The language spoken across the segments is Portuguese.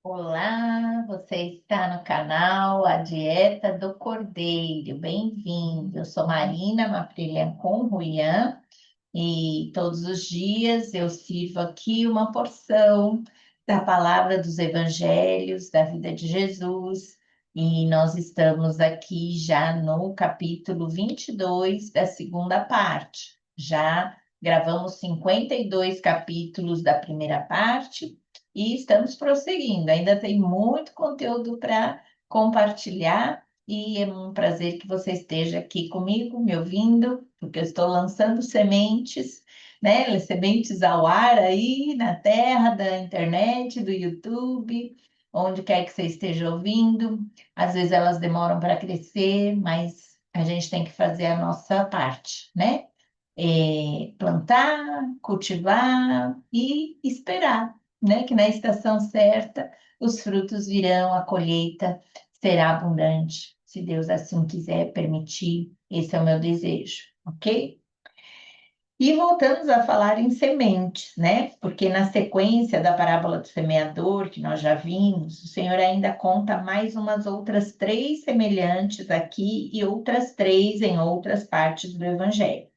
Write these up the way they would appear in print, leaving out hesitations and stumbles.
Olá, você está no canal A Dieta do Cordeiro. Bem-vindo. Eu sou Marina Maprilha com Ruian e todos os dias eu sirvo aqui uma porção da palavra dos evangelhos, da vida de Jesus. E nós estamos aqui já no capítulo 22 da segunda parte. Já gravamos 52 capítulos da primeira parte e estamos prosseguindo. Ainda tem muito conteúdo para compartilhar e é um prazer que você esteja aqui comigo, me ouvindo, porque eu estou lançando sementes, né? Sementes ao ar aí na terra da internet, do YouTube, onde quer que você esteja ouvindo. Às vezes elas demoram para crescer, mas a gente tem que fazer a nossa parte, né? Plantar, cultivar e esperar, né? Que na estação certa os frutos virão, a colheita será abundante, se Deus assim quiser permitir. Esse é o meu desejo, ok? E voltamos a falar em sementes, né? Porque na sequência da parábola do semeador, que nós já vimos, o Senhor ainda conta mais umas outras três semelhantes aqui e outras três em outras partes do Evangelho.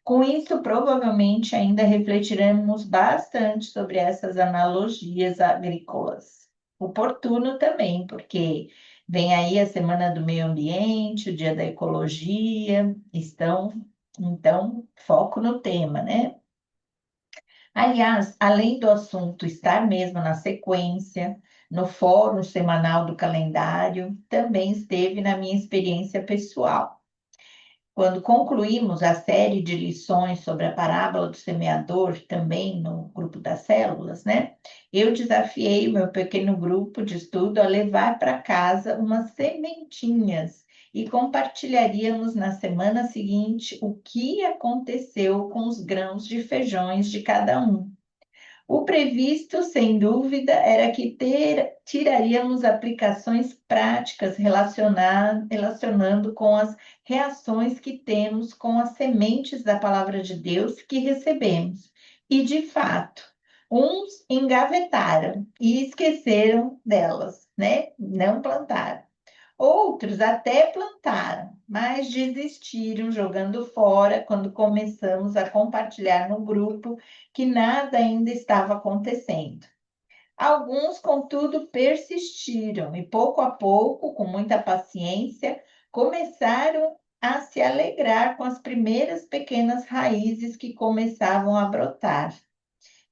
Com isso, provavelmente ainda refletiremos bastante sobre essas analogias agrícolas. Oportuno também, porque vem aí a Semana do Meio Ambiente, o Dia da Ecologia, então, foco no tema, né? Aliás, além do assunto estar mesmo na sequência, no fórum semanal do calendário, também esteve na minha experiência pessoal. Quando concluímos a série de lições sobre a parábola do semeador, também no grupo das células, né? Eu desafiei o meu pequeno grupo de estudo a levar para casa umas sementinhas e compartilharíamos na semana seguinte o que aconteceu com os grãos de feijões de cada um. O previsto, sem dúvida, era que tiraríamos aplicações práticas relacionando com as reações que temos com as sementes da palavra de Deus que recebemos. E, de fato, uns engavetaram e esqueceram delas, né? Não plantaram. Outros até plantaram, mas desistiram jogando fora quando começamos a compartilhar no grupo que nada ainda estava acontecendo. Alguns, contudo, persistiram e pouco a pouco, com muita paciência, começaram a se alegrar com as primeiras pequenas raízes que começavam a brotar.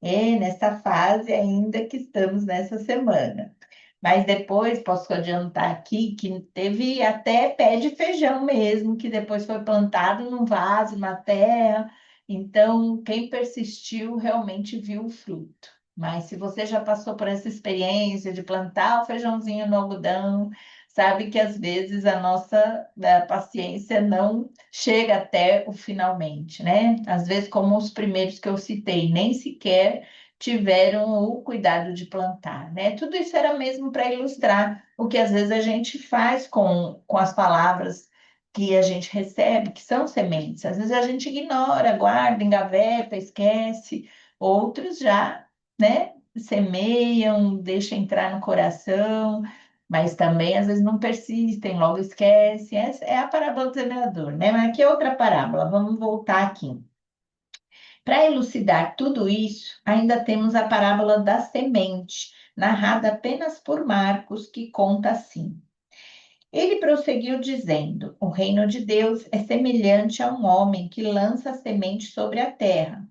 É nessa fase ainda que estamos nessa semana. Mas depois posso adiantar aqui que teve até pé de feijão mesmo, que depois foi plantado num vaso, na terra. Então, quem persistiu realmente viu o fruto. Mas se você já passou por essa experiência de plantar o feijãozinho no algodão, sabe que às vezes a nossa paciência não chega até o finalmente, né? Às vezes, como os primeiros que eu citei, nem sequer tiveram o cuidado de plantar, né? Tudo isso era mesmo para ilustrar o que às vezes a gente faz com as palavras que a gente recebe, que são sementes. Às vezes a gente ignora, guarda, engaveta, esquece. Outros já, né? Semeiam, deixam entrar no coração, mas também às vezes não persistem, logo esquecem. Essa é a parábola do semeador, né? Mas aqui é outra parábola. Vamos voltar aqui. Para elucidar tudo isso, ainda temos a parábola da semente, narrada apenas por Marcos, que conta assim. Ele prosseguiu dizendo: O reino de Deus é semelhante a um homem que lança a semente sobre a terra.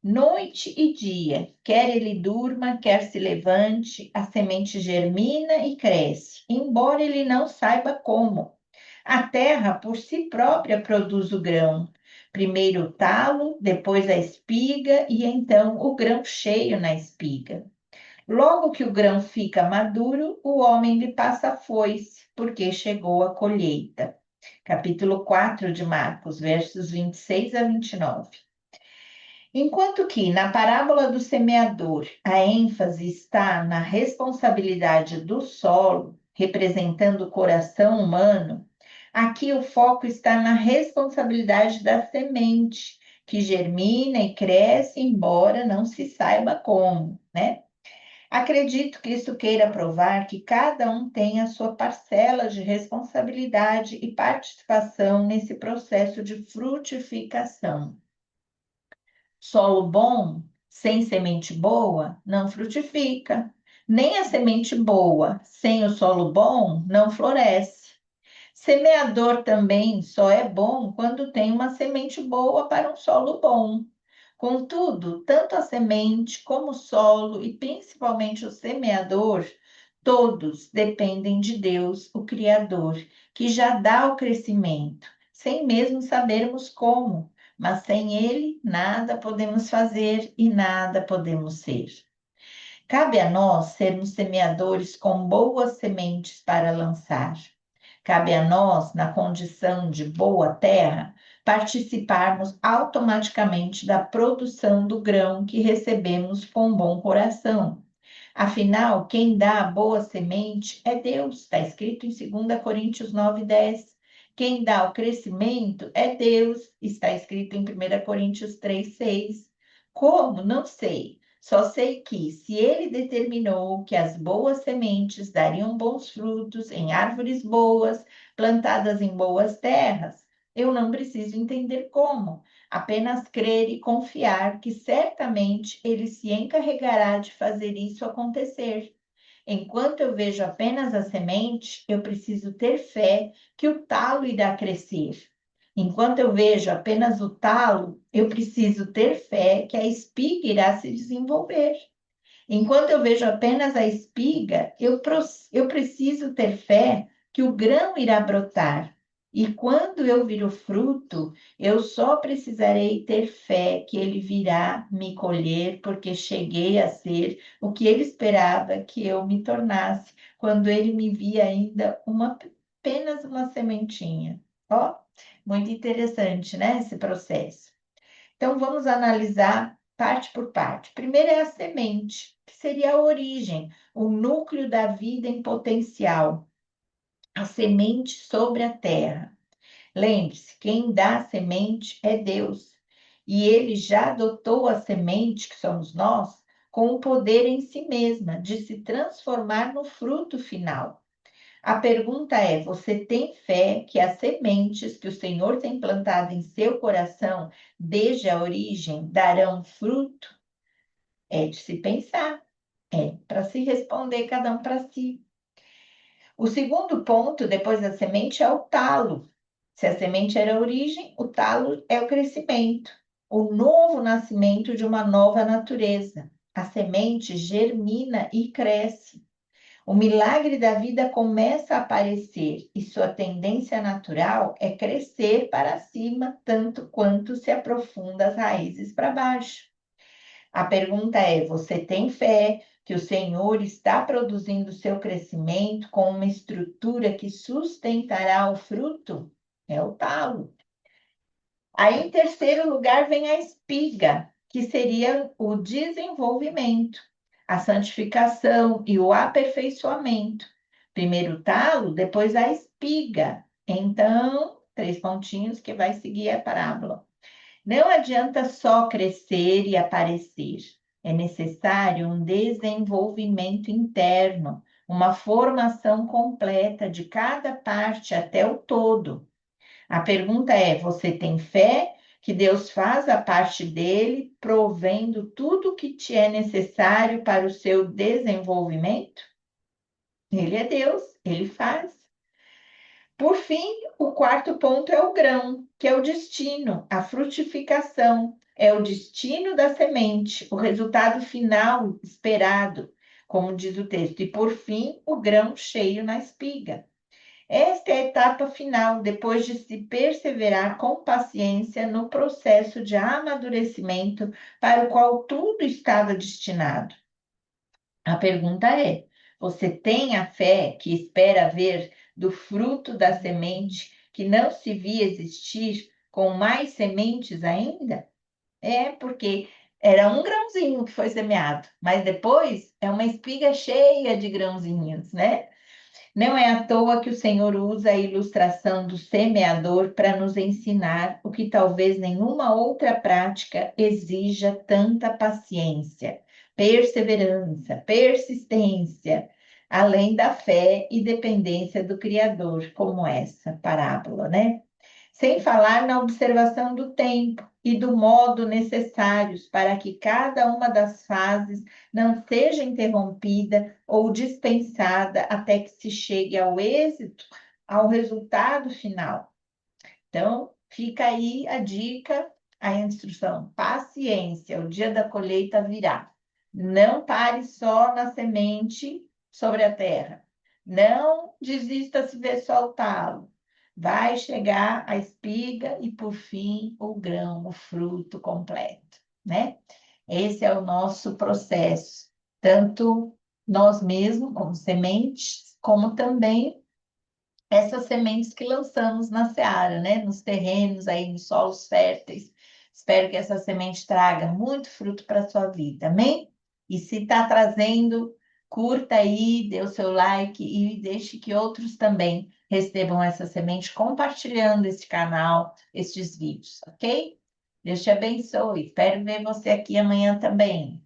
Noite e dia, quer ele durma, quer se levante, a semente germina e cresce, embora ele não saiba como. A terra por si própria produz o grão. Primeiro o talo, depois a espiga e então o grão cheio na espiga. Logo que o grão fica maduro, o homem lhe passa a foice, porque chegou a colheita. Capítulo 4 de Marcos, versos 26 a 29. Enquanto que na parábola do semeador a ênfase está na responsabilidade do solo, representando o coração humano, aqui o foco está na responsabilidade da semente, que germina e cresce, embora não se saiba como, né? Acredito que isso queira provar que cada um tem a sua parcela de responsabilidade e participação nesse processo de frutificação. Solo bom, sem semente boa, não frutifica. Nem a semente boa, sem o solo bom, não floresce. Semeador também só é bom quando tem uma semente boa para um solo bom. Contudo, tanto a semente como o solo e principalmente o semeador, todos dependem de Deus, o Criador, que já dá o crescimento, sem mesmo sabermos como, mas sem Ele nada podemos fazer e nada podemos ser. Cabe a nós sermos semeadores com boas sementes para lançar. Cabe a nós, na condição de boa terra, participarmos automaticamente da produção do grão que recebemos com bom coração. Afinal, quem dá a boa semente é Deus, está escrito em 2 Coríntios 9:10. Quem dá o crescimento é Deus, está escrito em 1 Coríntios 3:6. Como? Não sei. Só sei que, se ele determinou que as boas sementes dariam bons frutos em árvores boas, plantadas em boas terras, eu não preciso entender como, apenas crer e confiar que certamente ele se encarregará de fazer isso acontecer. Enquanto eu vejo apenas a semente, eu preciso ter fé que o talo irá crescer. Enquanto eu vejo apenas o talo, eu preciso ter fé que a espiga irá se desenvolver. Enquanto eu vejo apenas a espiga, eu preciso ter fé que o grão irá brotar. E quando eu vir o fruto, eu só precisarei ter fé que ele virá me colher, porque cheguei a ser o que ele esperava que eu me tornasse, quando ele me via ainda apenas uma sementinha. Ó, muito interessante, né, esse processo. Então, vamos analisar parte por parte. Primeiro é a semente, que seria a origem, o núcleo da vida em potencial, a semente sobre a terra. Lembre-se, quem dá a semente é Deus, e ele já dotou a semente, que somos nós, com o poder em si mesma de se transformar no fruto final. A pergunta é: você tem fé que as sementes que o Senhor tem plantado em seu coração, desde a origem, darão fruto? É de se pensar, é para se responder cada um para si. O segundo ponto, depois da semente, é o talo. Se a semente era a origem, o talo é o crescimento, o novo nascimento de uma nova natureza. A semente germina e cresce. O milagre da vida começa a aparecer e sua tendência natural é crescer para cima, tanto quanto se aprofunda as raízes para baixo. A pergunta é: você tem fé que o Senhor está produzindo seu crescimento com uma estrutura que sustentará o fruto? É o talo. Aí, em terceiro lugar, vem a espiga, que seria o desenvolvimento, a santificação e o aperfeiçoamento. Primeiro o talo, depois a espiga. Então, três pontinhos que vai seguir a parábola. Não adianta só crescer e aparecer. É necessário um desenvolvimento interno, uma formação completa de cada parte até o todo. A pergunta é: você tem fé que Deus faz a parte dele, provendo tudo o que te é necessário para o seu desenvolvimento? Ele é Deus, ele faz. Por fim, o quarto ponto é o grão, que é o destino, a frutificação, é o destino da semente, o resultado final esperado, como diz o texto. E por fim, o grão cheio na espiga. Esta é a etapa final, depois de se perseverar com paciência no processo de amadurecimento para o qual tudo estava destinado. A pergunta é: você tem a fé que espera ver do fruto da semente que não se via existir com mais sementes ainda? É porque era um grãozinho que foi semeado, mas depois é uma espiga cheia de grãozinhos, né? Não é à toa que o Senhor usa a ilustração do semeador para nos ensinar o que talvez nenhuma outra prática exija tanta paciência. perseverança, persistência, além da fé e dependência do Criador, como essa parábola, né? Sem falar na observação do tempo e do modo necessários para que cada uma das fases não seja interrompida ou dispensada até que se chegue ao êxito, ao resultado final. Então, fica aí a dica, a instrução: paciência, o dia da colheita virá. Não pare só na semente sobre a terra. Não desista se ver só o talo. Vai chegar a espiga e, por fim, o grão, o fruto completo, né? Esse é o nosso processo, tanto nós mesmos, como sementes, como também essas sementes que lançamos na seara, né? Nos terrenos aí, nos solos férteis. Espero que essa semente traga muito fruto para a sua vida, amém? E se está trazendo, curta aí, dê o seu like e deixe que outros também recebam essa semente, compartilhando esse canal, estes vídeos, ok? Deus te abençoe. Espero ver você aqui amanhã também.